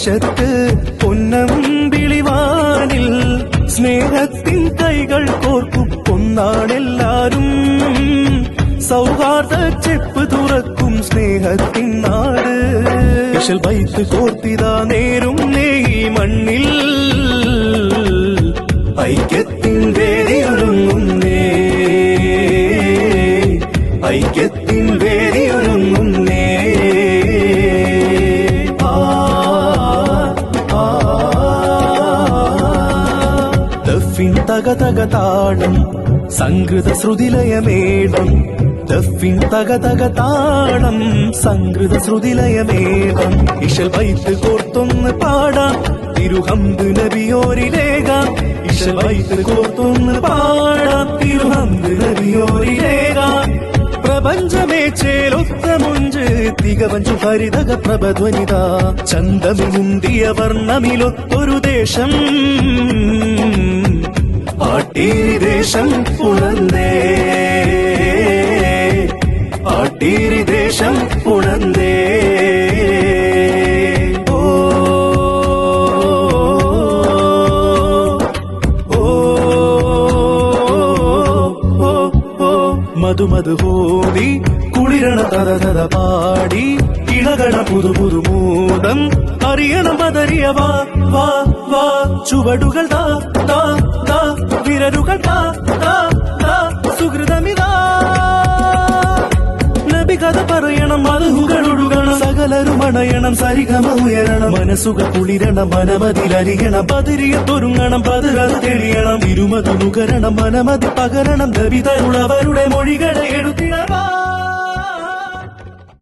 ദേശത്ത് പൊന്നമ്പിളിവാനിൽ സ്നേഹത്തിൻ കൈകൾ കോർക്കും ഒന്നാണെല്ലാരും. സൗഹാർദ്ദ ചെപ്പ് തുറക്കും സ്നേഹത്തിൻ നാട്. സ്പെഷ്യൽ ബൈത്ത് കോർത്തിതാ നേരും ഈ മണ്ണിൽ ഐക്യത്തിൻ വേദിയൊരുങ്ങുന്നേ, ഐക്യത്തിൻ വേദിയൊരുങ്ങുന്നേ. ദഫിൻ തകതക താളം സംഗൃത ശ്രുതിലയമേളം, ദഫിൻ തകതക താളം സംഗൃത ശ്രുതിലയമേളം. ഇശൽ ബൈത്ത് കോർത്തൊന്ന് പാടാം തിരുഹംദ് നബിയോരിലേകാം. ഇശൽ ബൈത്ത് കോർത്തൊന്ന് പാടാം തിരുഹംദ് നബിയോരിലേകാം. പ്രപഞ്ചമേ ചേലൊത്ത മുഞ്ച് തികവഞ്ചു ഹരിതക പ്രഭധ്വനിത. ചന്തമി മുന്തിയ വർണ്ണമിലൊത്തൊരു ദേശം പാട്ടീരി ദേശം പുണർന്നേ, പാട്ടീരി ദേശം പുണർന്നേ. മധുമധുഹോതി കുളിരണ തരതര പാടി ഇളകണ പുതു പുതുമൂതം അറിയണം പതറിയ വാ വാ വാ. ചുവടുകൾ താ താ താ, വിരലുകൾ താ താ താ. സുഹൃതമിതാ നബി കഥ പറയണം, മധുകളൊഴുകണം, സകലരും അണയണം, സരിഗമ ഉയരണം, മനസ്സുകൾ കുളിരണം, മനമതിലരിയണം, പതിരിയത്തൊരുങ്ങണം, പതിരത് തെളിയണം, ഇരുമത് നുകരണം, മനമതി പകരണം, ദവിതരുളവരുടെ മൊഴികളെ